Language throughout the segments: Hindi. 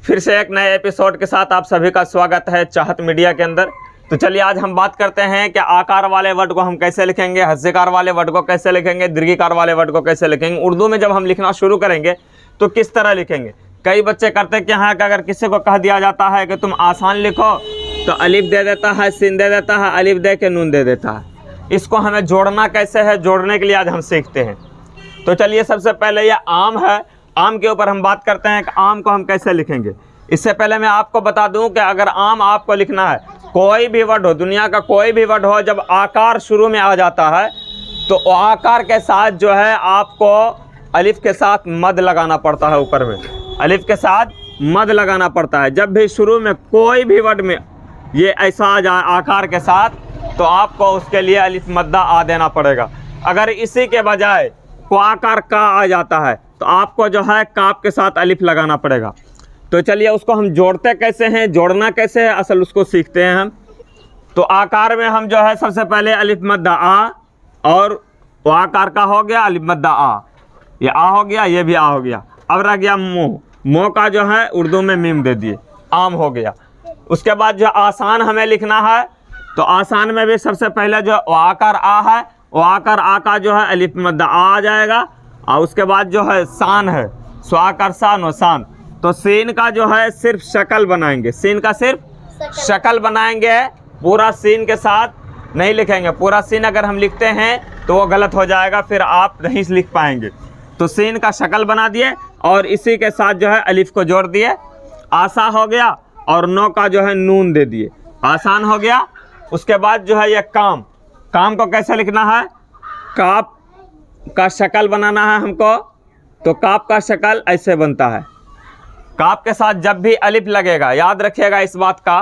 फिर से एक नए एपिसोड के साथ आप सभी का स्वागत है चाहत मीडिया के अंदर। तो चलिए आज हम बात करते हैं कि आकार वाले वर्ड को हम कैसे लिखेंगे, हस्यकार वाले वर्ड को कैसे लिखेंगे, दीर्घिकार वाले वर्ड को कैसे लिखेंगे। उर्दू में जब हम लिखना शुरू करेंगे तो किस तरह लिखेंगे। कई बच्चे करते क्या है कि अगर किसी को कह दिया जाता है कि तुम आसान लिखो तो अलिफ दे देता है, सिन दे देता है, अलिफ दे के नून दे देता है। इसको हमें जोड़ना कैसे है, जोड़ने के लिए आज हम सीखते हैं। तो चलिए सबसे पहले ये आम है, आम के ऊपर हम बात करते हैं कि आम को हम कैसे लिखेंगे। इससे पहले मैं आपको बता दूं कि अगर आम आपको लिखना है, कोई भी वर्ड हो, दुनिया का कोई भी वर्ड हो, जब आकार शुरू में आ जाता है तो आकार के साथ जो है आपको अलिफ के साथ मद लगाना पड़ता है। ऊपर में अलिफ के साथ मद लगाना पड़ता है। जब भी शुरू में कोई भी वर्ड में ये ऐसा आ जाए आकार के साथ तो आपको उसके लिए अलिफ मद्दा आ देना पड़ेगा। अगर इसी के बजाय को आकार का आ जाता है तो आपको जो है काफ के साथ अलिफ लगाना पड़ेगा। तो चलिए उसको हम जोड़ते कैसे हैं, जोड़ना कैसे है, असल उसको सीखते हैं हम। तो आकार में हम जो है सबसे पहले अलिफ मद्दा आ, और वो आकार का हो गया अलिफ मद्दा आ, ये आ हो गया, ये भी आ हो गया। अब रह गया मोह, मोह का जो है उर्दू में मीम दे दिए, आम हो गया। उसके बाद जो आसान हमें लिखना है तो आसान में भी सबसे पहले जो आकार आ है, वो आकार आ का जो है अलिफ मद्दा आ जाएगा। और उसके बाद जो है शान है, स्वाकार शान और शान, तो सीन का जो है सिर्फ शक्ल बनाएंगे, सीन का सिर्फ शक्ल बनाएंगे, पूरा सीन के साथ नहीं लिखेंगे। पूरा सीन अगर हम लिखते हैं तो वो गलत हो जाएगा, फिर आप नहीं लिख पाएंगे। तो सीन का शक्ल बना दिए और इसी के साथ जो है अलिफ को जोड़ दिए, आसा हो गया, और नो का जो है नून दे दिए, आसान हो गया। उसके बाद जो है ये काम, काम को कैसे लिखना है, काप का शक्ल बनाना है हमको। तो काप का शक्ल ऐसे बनता है, काफ के साथ जब भी अलिफ लगेगा, याद रखिएगा इस बात का,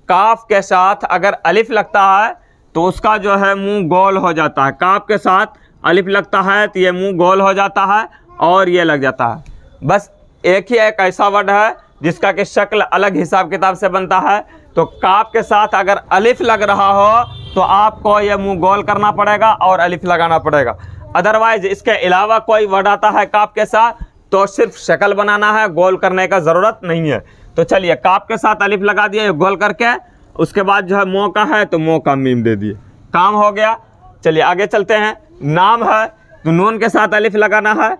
काफ के साथ अगर अलिफ लगता है तो उसका जो है मुंह गोल हो जाता है। काफ के साथ अलिफ लगता है तो ये मुंह गोल हो जाता है और ये लग जाता है। बस एक ही एक ऐसा वर्ड है जिसका कि शक्ल अलग हिसाब किताब से बनता है। तो काफ के साथ अगर अलिफ लग रहा हो तो आपको ये मुंह गोल करना पड़ेगा और अलिफ लगाना पड़ेगा। अदरवाइज इसके अलावा कोई वर्ड आता है काफ के साथ तो सिर्फ शक्ल बनाना है, गोल करने का ज़रूरत नहीं है। तो चलिए काफ के साथ अलिफ लगा दिए गोल करके, उसके बाद जो है मोह का है तो मोह का मीम दे दिए, काम हो गया। चलिए आगे चलते हैं। नाम है तो नून के साथ अलिफ लगाना है,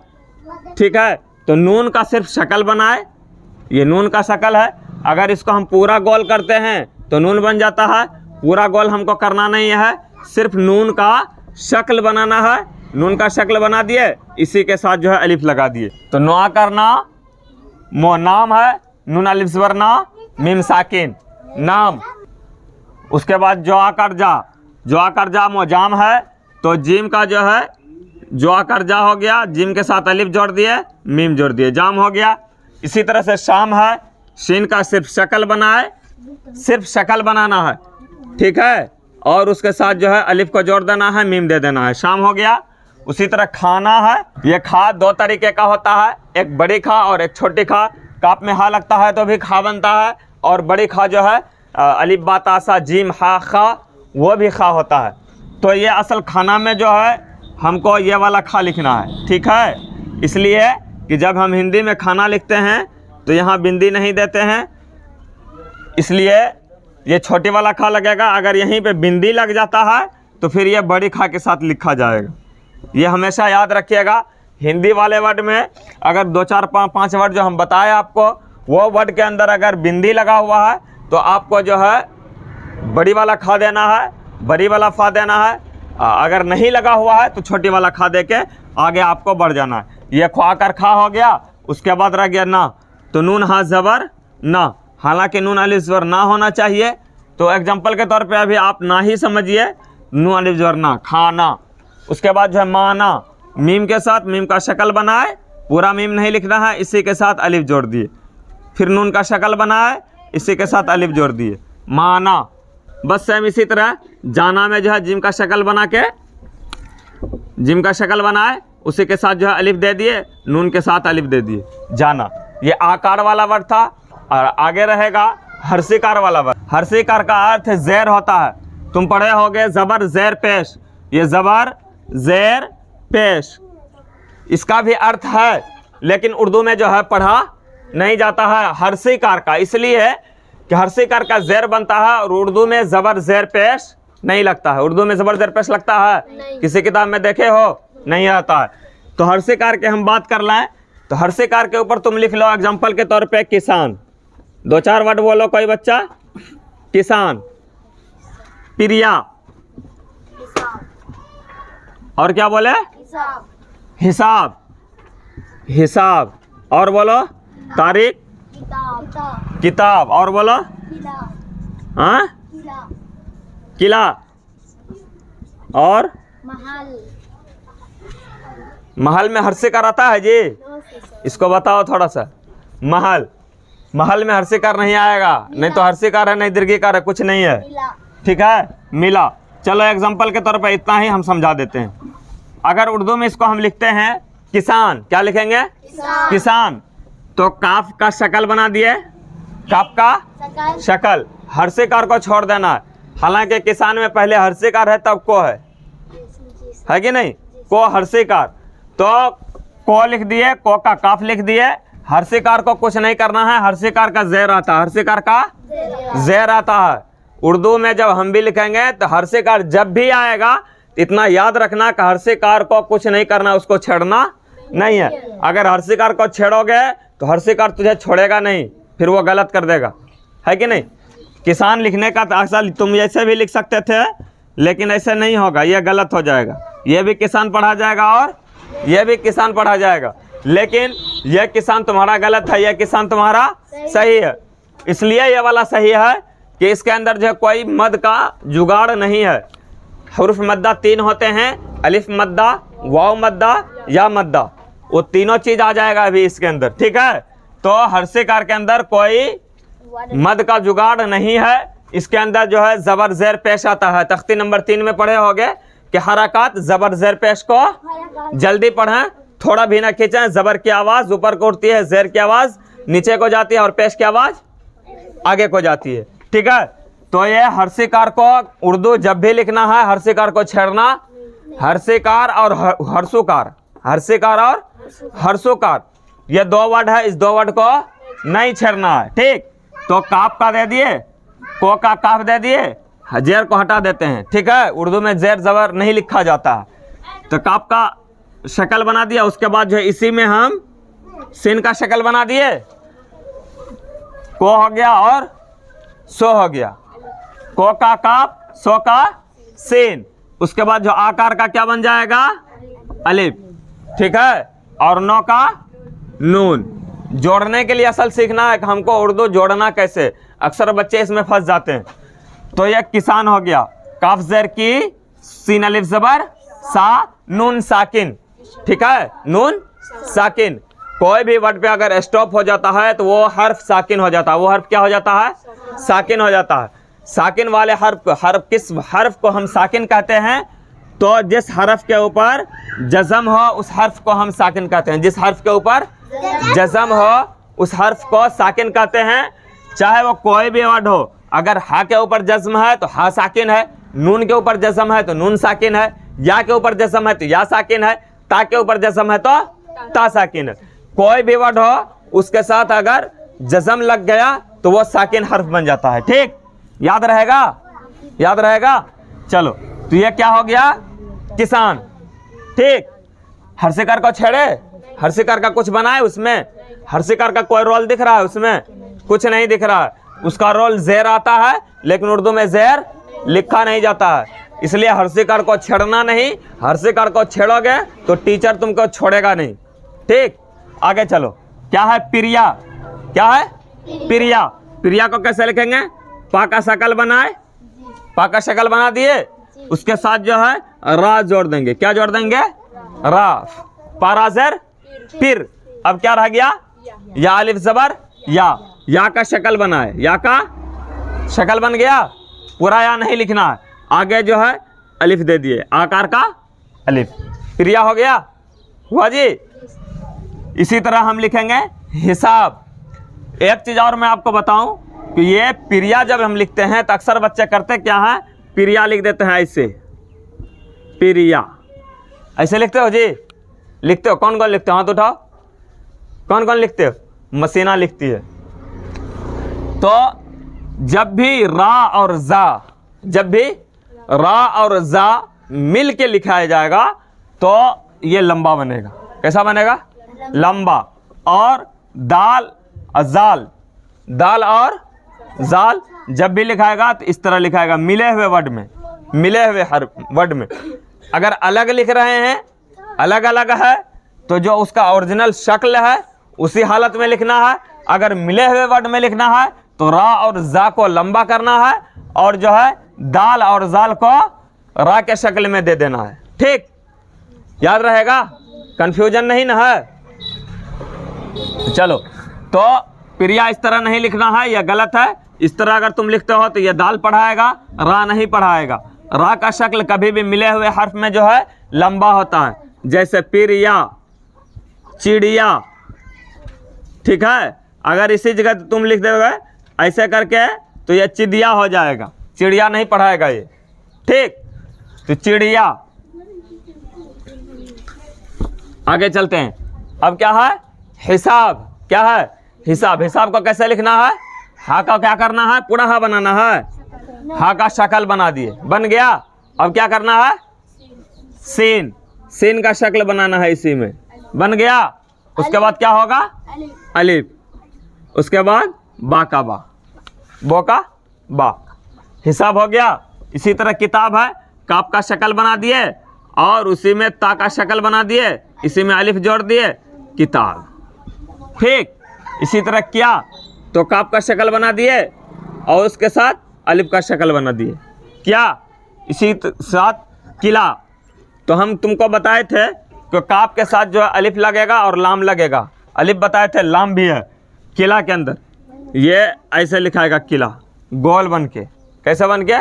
ठीक है। तो नून का सिर्फ शक्ल बनाए, ये नून का शक्ल है। अगर इसको हम पूरा गोल करते हैं तो नून बन जाता है, पूरा गोल हमको करना नहीं है, सिर्फ नून का शक्ल बनाना है। नून का शक्ल बना दिए, इसी के साथ जो है अलिफ लगा दिए। तो नुआ करना, मो नाम है, नून अलिफ ज़बर ना, मीम साकिन, नाम। उसके बाद जो आकर जा, जो आकर जा मो जाम है, तो जिम का जो है जो आकर जा हो गया, जिम के साथ अलिफ जोड़ दिए, मीम जोड़ दिए, जाम हो गया। इसी तरह से शाम है, शीन का सिर्फ शक्ल बनाए, सिर्फ शक्ल बनाना है, ठीक है, और उसके साथ जो है अलिफ को जोड़ देना है, मीम दे देना है, शाम हो गया। उसी तरह खाना है, ये खा दो तरीके का होता है, एक बड़ी खा और एक छोटी खा। काप में हा लगता है तो भी खा बनता है, और बड़ी खा जो है अलिफ बात आसा जीम हा खा, वो भी खा होता है। तो ये असल खाना में जो है हमको ये वाला खा लिखना है, ठीक है। इसलिए कि जब हम हिंदी में खाना लिखते हैं तो यहाँ बिंदी नहीं देते हैं, इसलिए ये छोटी वाला खा लगेगा। अगर यहीं पे बिंदी लग जाता है तो फिर ये बड़ी खा के साथ लिखा जाएगा। ये हमेशा याद रखिएगा। हिंदी वाले वर्ड में अगर 2 4 5 वर्ड जो हम बताए आपको, वो वर्ड के अंदर अगर बिंदी लगा हुआ है तो आपको जो है बड़ी वाला खा देना है, बड़ी वाला फा देना है। अगर नहीं लगा हुआ है तो छोटी वाला खा दे के आगे आपको बढ़ जाना है। ये ख्वा कर खा हो गया। उसके बाद रह गया ना, तो नून हा ज़बर ना, हालांकि नून अलिफ ज़बर ना होना चाहिए। तो एग्जाम्पल के तौर पे अभी आप ना ही समझिए, नून अलिफ ज़बर ना, खाना। उसके बाद जो है माना, मीम के साथ मीम का शक्ल बनाए, पूरा मीम नहीं लिखना है, इसी के साथ अलिफ जोड़ दिए। फिर नून का शक्ल बनाए, इसी के साथ अलिफ जोड़ दिए, माना। बस सेम इसी तरह जाना में जो है जिम का शक्ल बना के, जिम का शक्ल बनाए, उसी के साथ जो है अलिफ दे दिए, नून के साथ अलिफ दे दिए, जाना। ये आकार वाला वर्ड था। और आगे रहेगा हर्षिकार वाला वर्ड। हर्षिकार का अर्थ ज़ेर होता है, तुम पढ़े होगे ज़बर ज़ेर पेश, ये ज़बर ज़ेर पेश, इसका भी अर्थ है, लेकिन उर्दू में जो है पढ़ा नहीं जाता है हर्षिकार का, इसलिए कि हर्षिकार का ज़ेर बनता है और उर्दू में ज़बर ज़ेर पेश नहीं लगता है। उर्दू में ज़बर ज़ेर पेश लगता है? किसी किताब में देखे हो? नहीं आता है। तो हर्षिकार के हम बात कर लें तो हर्षिकार के ऊपर तुम लिख लो एग्जाम्पल के तौर पे किसान, 2-4 वर्ड बोलो कोई बच्चा। किसान, प्रिया, और क्या बोले? हिसाब, हिसाब, और बोलो तारीख, किताब, और बोलो हाँ किला, और महल में हर्षिकार आता है जी? इसको बताओ थोड़ा सा। महल, महल में हर्षिकार नहीं आएगा, नहीं तो हर्षिकार है नहीं दीर्घिकार है, कुछ नहीं है, ठीक है। मिला, चलो एग्जांपल के तौर पे इतना ही हम समझा देते हैं। अगर उर्दू में इसको हम लिखते हैं किसान, क्या लिखेंगे? किसान। तो काफ का शक्ल बना दिए, काफ का शक्ल, हर्षिकार को छोड़ देना है। हालांकि किसान में पहले हर्षिकार है तब को है कि नहीं? को हर्षिकार, तो को लिख दिए, को का काफ लिख दिए। हर्षिकार को कुछ नहीं करना है, हर्षिकार का ज़ेर आता है, हर्षिकार का ज़ेर आता है। उर्दू में जब हम भी लिखेंगे तो हर्षिकार जब भी आएगा इतना याद रखना कि हर्षिकार को कुछ नहीं करना, उसको छेड़ना नहीं है। अगर हर्षिकार को छेड़ोगे तो हर्षिकार तुझे छोड़ेगा नहीं, फिर वो गलत कर देगा, है कि नहीं। किसान लिखने का तो असल तुम ऐसे भी लिख सकते थे, लेकिन ऐसे नहीं होगा, ये गलत हो जाएगा। ये भी किसान पढ़ा जाएगा और ये भी किसान पढ़ा जाएगा, लेकिन यह किसान तुम्हारा गलत है, यह किसान तुम्हारा सही है। इसलिए ये वाला सही है कि इसके अंदर जो है कोई मद का जुगाड़ नहीं है। हुर्फ मद्दा 3 होते हैं, अलिफ मद्दा, वाव मद्दा, या मद्दा, वो तीनों चीज आ जाएगा अभी इसके अंदर, ठीक है। तो हर्षिकार के अंदर कोई मद का जुगाड़ नहीं है, इसके अंदर जो है ज़बर ज़ेर पेश आता है। तख्ती नंबर 3 में पढ़े होगे कि हरकत ज़बर ज़ेर पेश को जल्दी पढ़ें, थोड़ा भी ना खींचें। ज़बर की आवाज़ ऊपर को उठती है, ज़ेर की आवाज़ नीचे को जाती है और पेश की आवाज़ आगे को जाती है, ठीक है। तो ये हर्षिकार को उर्दू जब भी लिखना है हर्षिकार को छेड़ना, हर्षिकार और हर्षुकार, हर्षिकार और हर्षुकार, ये 2 वर्ड है, इस 2 वर्ड को नहीं छेड़ना है, ठीक। तो काफ का दे दिए, को का काफ दे दिए, जेर को हटा देते हैं, ठीक है। उर्दू में जेर ज़बर नहीं लिखा जाता है। तो काफ का शक्ल बना दिया, उसके बाद जो है इसी में हम सिन का शक्ल बना दिए, को हो गया और सो हो गया, को का काफ, सो का सिन। उसके बाद जो आकार का क्या बन जाएगा? अलिफ, ठीक है, और नो का नून। जोड़ने के लिए असल सीखना है कि हमको उर्दू जोड़ना कैसे, अक्सर बच्चे इसमें फंस जाते हैं। तो यह किसान हो गया, काफ ज़ेर की, सीन अलिफ ज़बर, सा, नून साकिन, ठीक है, नून साकिन। कोई भी वर्ड पे अगर स्टॉप हो जाता है तो वो हर्फ साकिन हो जाता है। वो हर्फ क्या हो जाता है? साकिन हो जाता है। साकिन वाले हर्फ किस हर्फ को हम साकिन कहते हैं? तो जिस हर्फ के ऊपर जज़म हो उस हर्फ को हम साकिन कहते हैं। जिस हर्फ के ऊपर जज़म हो उस हर्फ को साकिन कहते हैं, चाहे वो कोई भी वर्ड हो। अगर हा के ऊपर जज़म है तो हा साकिन है, नून के ऊपर जज़म है तो नून साकिन है, या के ऊपर जज़म है तो या साकिन है, ता के ऊपर जज़म है तो ता साकिन है। कोई भी वर्ड हो उसके साथ अगर जज़म लग गया तो वो साकिन हर्फ बन जाता है, ठीक। याद रहेगा? याद रहेगा? चलो, तो ये क्या हो गया? किसान, ठीक। हर्षिकार को छेड़े, हर्षिकार का कुछ बनाए, उसमें हर्षिकार का कोई रोल दिख रहा है? उसमें कुछ नहीं दिख रहा है। उसका रोल ज़ेर आता है, लेकिन उर्दू में ज़ेर लिखा नहीं जाता है, इसलिए हर्षिकार को छेड़ना नहीं। हर्षिकार को छेड़ोगे तो टीचर तुमको छोड़ेगा नहीं, ठीक। आगे चलो, क्या है? प्रिया। क्या है? प्रिया। प्रिया को कैसे लिखेंगे? पा का शक्ल बनाए, पा का शक्ल बना दिए, उसके साथ जो है रा जोड़ देंगे। क्या जोड़ देंगे? रा, पाराजर फिर। अब क्या रह गया? या अलिफ ज़बर या का शक्ल बनाए, या का शक्ल बन गया, पूरा या नहीं लिखना है। आगे जो है अलिफ दे दिए, आकार का अलिफ, प्रिया हो गया। हुआ जी? इसी तरह हम लिखेंगे हिसाब। एक चीज़ और मैं आपको बताऊं कि ये प्रिया जब हम लिखते हैं तो अक्सर बच्चे करते क्या है? प्रिया लिख देते हैं ऐसे, प्रिया ऐसे लिखते हो जी? लिखते हो? कौन कौन लिखते हो? हाथ उठाओ, कौन कौन लिखते हो? मसीना लिखती है। तो जब भी रा और जा मिल के लिखाया जाएगा तो ये लंबा बनेगा। कैसा बनेगा? लंबा। और दाल और जाल जब भी लिखाएगा तो इस तरह लिखाएगा, मिले हुए वर्ड में। अगर अलग लिख रहे हैं, अलग अलग है, तो जो उसका ओरिजिनल शक्ल है उसी हालत में लिखना है। अगर मिले हुए वर्ड में लिखना है तो रा और जा को लंबा करना है और जो है दाल और जाल को रा के शक्ल में दे देना है। ठीक, याद रहेगा? कंफ्यूजन नहीं ना है? चलो, तो प्रिया इस तरह नहीं लिखना है, यह गलत है। इस तरह अगर तुम लिखते हो तो यह दाल पढ़ाएगा, रा नहीं पढ़ाएगा। रा का शक्ल कभी भी मिले हुए हर्फ में जो है लंबा होता है, जैसे पिरिया, चिड़िया। ठीक है, अगर इसी जगह तुम लिख दोगे ऐसे करके तो यह चिड़िया हो जाएगा, चिड़िया नहीं पढ़ाएगा ये। ठीक, तो चिड़िया। आगे चलते हैं। अब क्या है? हिसाब। क्या है? हिसाब। हिसाब को कैसे लिखना है? हा का क्या करना है? पूरा हा बनाना है। हा का शक्ल बना दिए, बन गया। अब क्या करना है? सीन का शक्ल बनाना है, इसी में बन गया। उसके बाद क्या होगा? अलिफ। उसके बाद बा का बा, बो का बा। हिसाब हो गया। इसी तरह किताब है, काफ का शक्ल बना दिए और उसी में ता का शक्ल बना दिए, इसी में अलिफ जोड़ दिए, किताब। ठीक, इसी तरह क्या, तो काफ का शक्ल बना दिए और उसके साथ अलिफ का शक्ल बना दिए, क्या। इसी साथ किला, तो हम तुमको बताए थे कि काफ के साथ जो है अलिफ लगेगा और लाम लगेगा। अलिफ बताए थे, लाम भी है। किला के अंदर ये ऐसे लिखाएगा, किला, गोल बन के। कैसे बन के?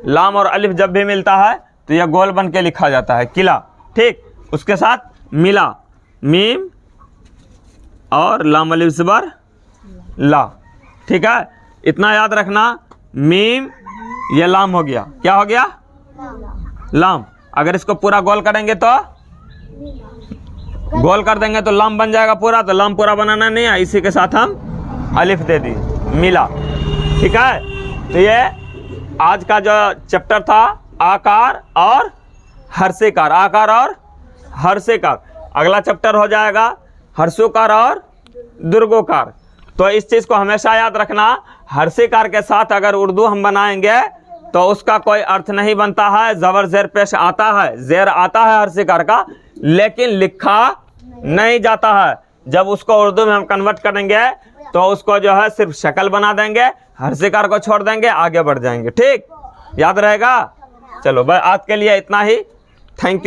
लाम और अलिफ जब भी मिलता है तो यह गोल बन के लिखा जाता है, किला। ठीक, उसके साथ मिला, मीम और लाम अलिफ ज़बर ला। ठीक है, इतना याद रखना। मीम, ये लाम हो गया। क्या हो गया? लाम। अगर इसको पूरा गोल करेंगे तो गोल कर देंगे तो लाम बन जाएगा पूरा, तो लाम पूरा बनाना नहीं है, इसी के साथ हम अलिफ दे दी, मिला। ठीक है, तो ये आज का जो चैप्टर था आकार और हर्षेकार, आकार और हर्षेकार। अगला चैप्टर हो जाएगा हर्षोकार और दुर्गोकार। तो इस चीज़ को हमेशा याद रखना, हर्षेकार के साथ अगर उर्दू हम बनाएंगे तो उसका कोई अर्थ नहीं बनता है। ज़बर ज़ेर पेश आता है, ज़ेर आता है हर्षेकार का, लेकिन लिखा नहीं जाता है। जब उसको उर्दू में हम कन्वर्ट करेंगे तो उसको जो है सिर्फ शक्ल बना देंगे, हर्षेकार को छोड़ देंगे, आगे बढ़ जाएंगे। ठीक, याद रहेगा? चलो भाई, आज के लिए इतना ही। Thank you.